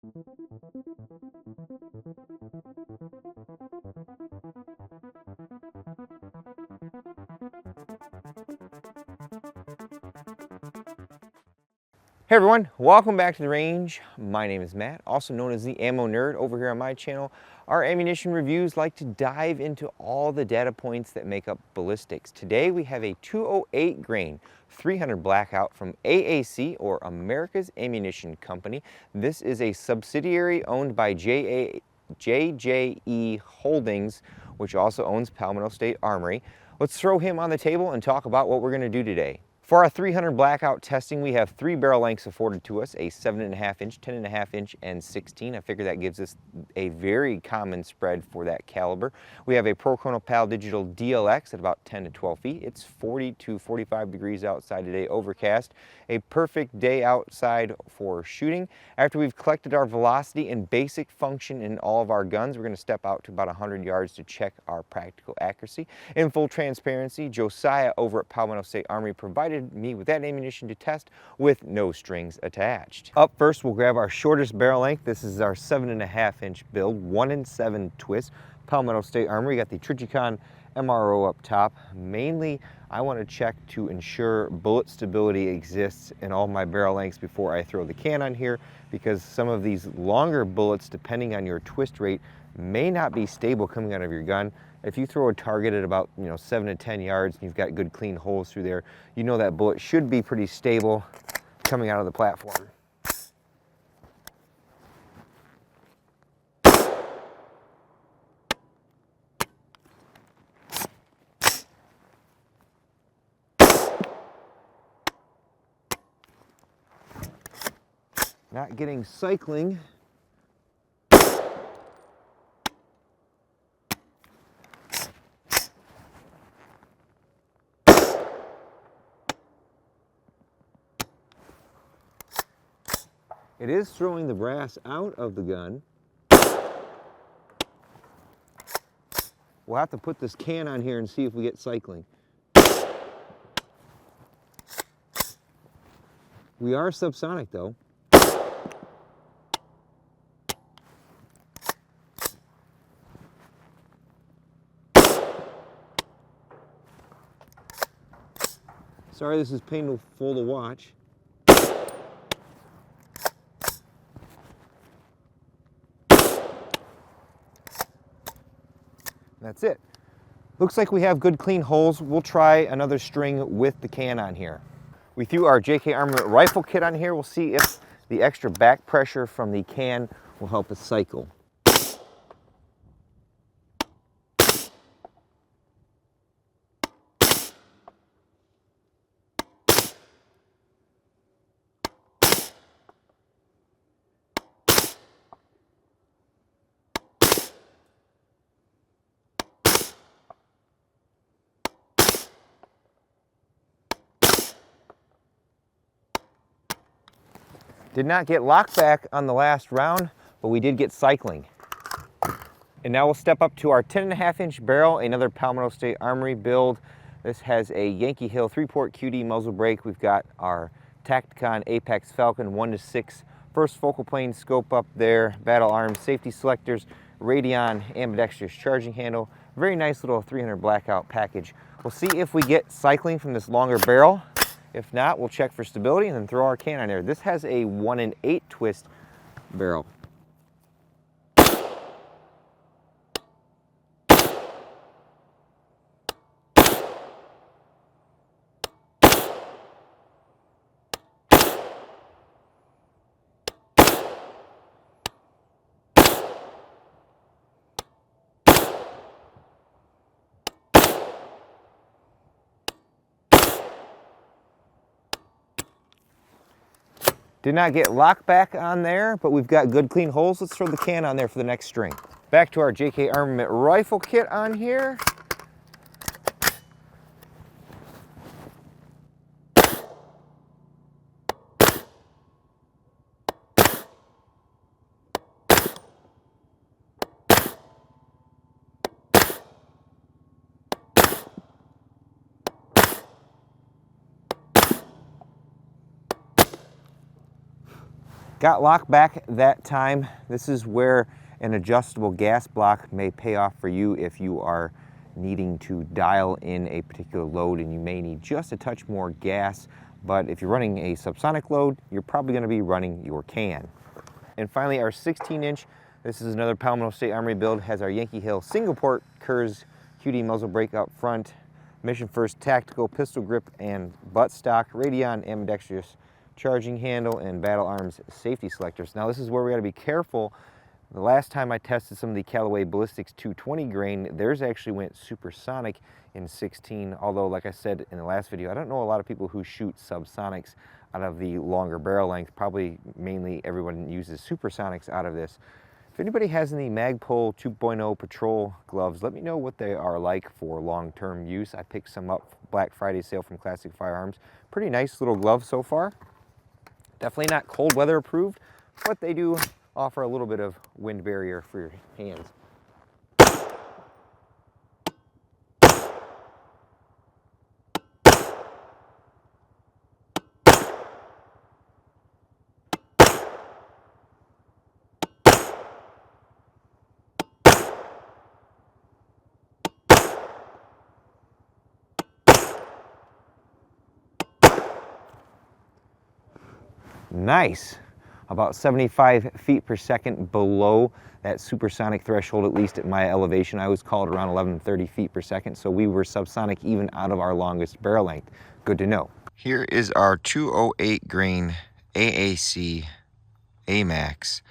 Hey everyone, welcome back to the range. My name is Matt, also known as the Ammo Nerd. Over here on my channel, our ammunition reviews like to dive into all the data points that make up ballistics. Today we have a 208 grain 300 Blackout from AAC, or America's Ammunition Company. This is a subsidiary owned by JJE Holdings, which also owns Palmetto State Armory. Let's throw him on the table and talk about what we're going to do today. For our 300 Blackout testing, we have 3 barrel lengths afforded to us, a 7.5 inch, 10.5 inch, and 16. I figure that gives us a very common spread for that caliber. We have a Prochrono PAL Digital DLX at about 10 to 12 feet. It's 40 to 45 degrees outside today, overcast. A perfect day outside for shooting. After we've collected our velocity and basic function in all of our guns, we're going to step out to about 100 yards to check our practical accuracy. In full transparency, Josiah over at Palmetto State Armory provided me with that ammunition to test with no strings attached. Up first, we'll grab our shortest barrel length. This is our 7.5 inch build, 1-in-7 twist. Palmetto State Armory, got the Trijicon MRO up top. Mainly, I want to check to ensure bullet stability exists in all my barrel lengths before I throw the can on here, because some of these longer bullets, depending on your twist rate, may not be stable coming out of your gun. If you throw a target at about 7 to 10 yards and you've got good clean holes through there, you know that bullet should be pretty stable coming out of the platform. Not getting cycling. It is throwing the brass out of the gun. We'll have to put this can on here and see if we get cycling. We are subsonic though. Sorry, this is painful to watch. That's it. Looks like we have good clean holes. We'll try another string with the can on here. We threw our JK Armament rifle kit on here. We'll see if the extra back pressure from the can will help us cycle. Did not get locked back on the last round, but we did get cycling. And now we'll step up to our 10.5 inch barrel, another Palmetto State Armory build. This has a Yankee Hill 3-port QD muzzle brake. We've got our Tacticon Apex Falcon 1-6 first focal plane scope up there, battle arms, safety selectors, Radion ambidextrous charging handle. Very nice little 300 Blackout package. We'll see if we get cycling from this longer barrel. If not, we'll check for stability and then throw our can on there. This has a 1-in-8 twist barrel. Did not get locked back on there, but we've got good clean holes. Let's throw the can on there for the next string. Back to our JK Armament rifle kit on here. Got locked back that time. This is where an adjustable gas block may pay off for you if you are needing to dial in a particular load and you may need just a touch more gas. But if you're running a subsonic load, you're probably going to be running your can. And finally, our 16-inch. This is another Palmetto State Armory build. Has our Yankee Hill single port Kerrs QD muzzle brake up front, Mission First tactical pistol grip and butt stock, Radion ambidextrous charging handle, and Battle Arms safety selectors. Now this is where we got to be careful. The last time I tested some of the Callaway Ballistics 220 grain, theirs actually went supersonic in 16, although like I said in the last video, I don't know a lot of people who shoot subsonics out of the longer barrel length. Probably mainly everyone uses supersonics out of this. If anybody has any Magpul 2.0 patrol gloves, let me know what they are like for long-term use. I picked some up Black Friday sale from Classic Firearms. Pretty nice little gloves so far. Definitely not cold weather approved, but they do offer a little bit of wind barrier for your hands. Nice. About 75 feet per second below that supersonic threshold, at least at my elevation. I was called around 1130 feet per second, so we were subsonic even out of our longest barrel length. Good to know. Here is our 208 grain AAC A-AMAX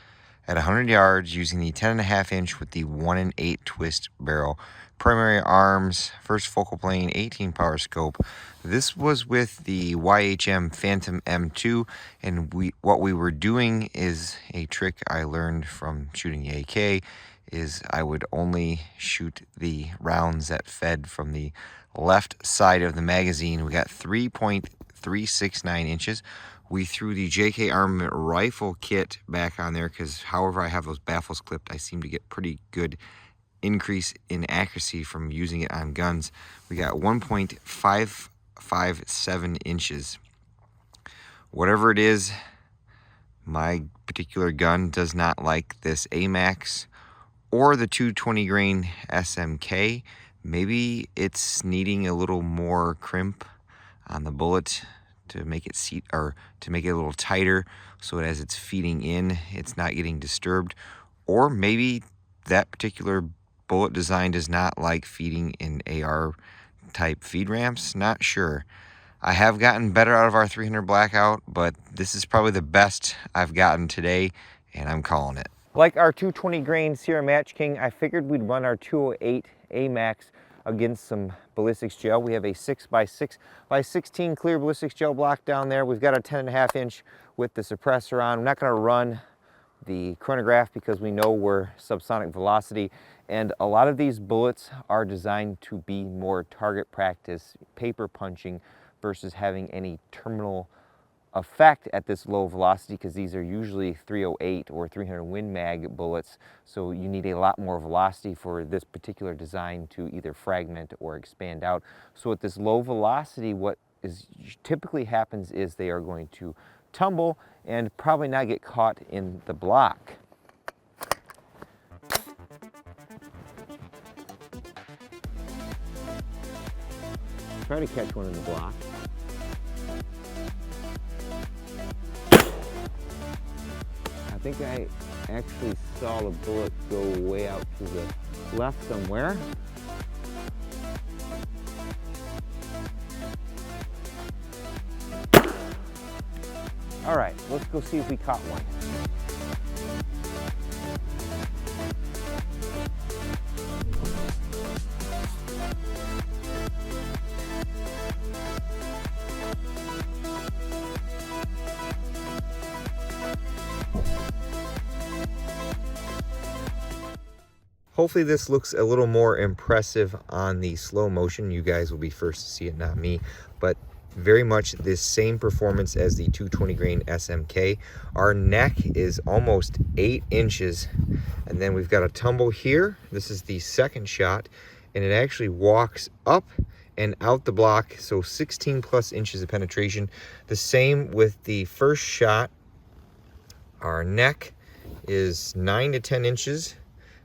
at 100 yards using the 10.5 inch with the 1 8 twist barrel. Primary arms, first focal plane, 18 power scope. This was with the YHM Phantom M2, and what we were doing is a trick I learned from shooting the AK, is I would only shoot the rounds that fed from the left side of the magazine. We got 3.369 inches. We threw the JK Armament rifle kit back on there because however I have those baffles clipped, I seem to get pretty good increase in accuracy from using it on guns. We got 1.557 inches. Whatever it is, my particular gun does not like this A-AMAX or the 220 grain SMK. Maybe it's needing a little more crimp on the bullet to make it seat, or to make it a little tighter so that as it's feeding in, it's not getting disturbed. Or maybe that particular bullet design does not like feeding in AR type feed ramps. Not sure. I have gotten better out of our 300 Blackout, but this is probably the best I've gotten today, and I'm calling it. Like our 220 grain Sierra Match King, I figured we'd run our 208 A-AMAX against some ballistics gel. We have a 6x6x16 clear ballistics gel block down there. We've got a 10.5 inch with the suppressor on. I'm not going to run the chronograph because we know we're subsonic velocity, and a lot of these bullets are designed to be more target practice, paper punching, versus having any terminal effect at this low velocity, because these are usually 308 or 300 Win Mag bullets, so you need a lot more velocity for this particular design to either fragment or expand out. So at this low velocity, what is typically happens is they are going to tumble and probably not get caught in the block. Try to catch one in the block. I think I actually saw the bullet go way out to the left somewhere. All right, let's go see if we caught one. Hopefully this looks a little more impressive on the slow motion. You guys will be first to see it, not me, but very much the same performance as the 220 grain SMK. Our neck is almost 8 inches, and then we've got a tumble here. This is the second shot, and it actually walks up and out the block, so 16 plus inches of penetration. The same with the first shot. Our neck is 9 to 10 inches.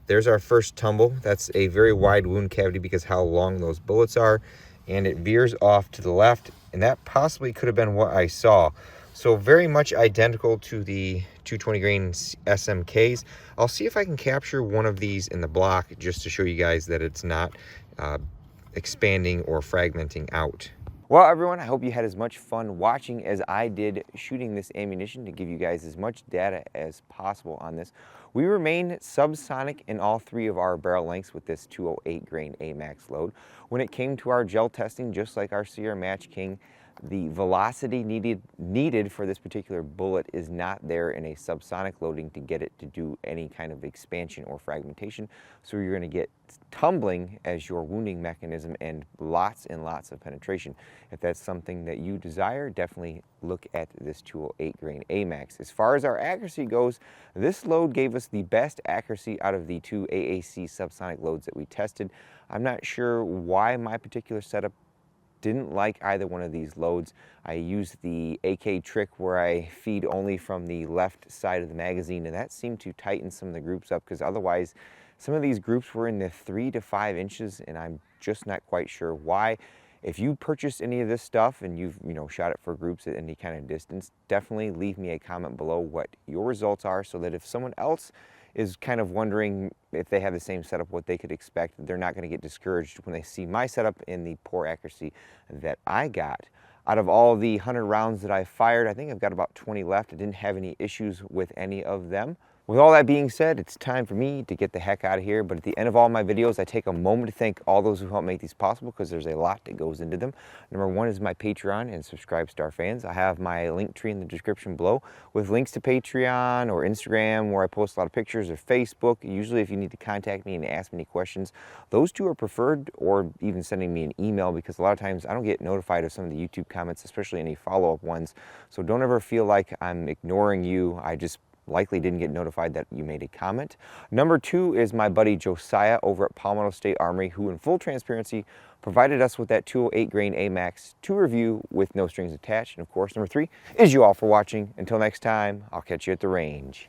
There's our first tumble. That's a very wide wound cavity because how long those bullets are, and it veers off to the left, and that possibly could have been what I saw. So very much identical to the 220 grain SMKs. I'll see if I can capture one of these in the block just to show you guys that it's not expanding or fragmenting out. Well, everyone, I hope you had as much fun watching as I did shooting this ammunition to give you guys as much data as possible on this. We remain subsonic in all three of our barrel lengths with this 208 grain A-AMAX load. When it came to our gel testing, just like our CR Match King, the velocity needed for this particular bullet is not there in a subsonic loading to get it to do any kind of expansion or fragmentation. So you're going to get tumbling as your wounding mechanism and lots of penetration. If that's something that you desire, definitely look at this 208 grain A-AMAX. As far as our accuracy goes, this load gave us the best accuracy out of the two AAC subsonic loads that we tested. I'm not sure why my particular setup didn't like either one of these loads. I used the AK trick where I feed only from the left side of the magazine, and that seemed to tighten some of the groups up, because otherwise some of these groups were in the 3 to 5 inches, and I'm just not quite sure why. If you purchased any of this stuff and you've shot it for groups at any kind of distance, definitely leave me a comment below what your results are, so that if someone else is kind of wondering if they have the same setup, what they could expect, they're not going to get discouraged when they see my setup and the poor accuracy that I got. Out of all the 100 rounds that I fired, I think I've got about 20 left. I didn't have any issues with any of them. With all that being said, it's time for me to get the heck out of here. But at the end of all my videos, I take a moment to thank all those who help make these possible, because there's a lot that goes into them. Number one is my Patreon and Subscribe Star fans. I have my link tree in the description below with links to Patreon or Instagram, where I post a lot of pictures, or Facebook. Usually if you need to contact me and ask me any questions, those two are preferred, or even sending me an email, because a lot of times I don't get notified of some of the YouTube comments, especially any follow-up ones. So don't ever feel like I'm ignoring you. I just likely didn't get notified that you made a comment. Number two is my buddy Josiah over at Palmetto State Armory, who in full transparency provided us with that 208 grain A-AMAX to review with no strings attached. And of course, number three is you all for watching. Until next time, I'll catch you at the range.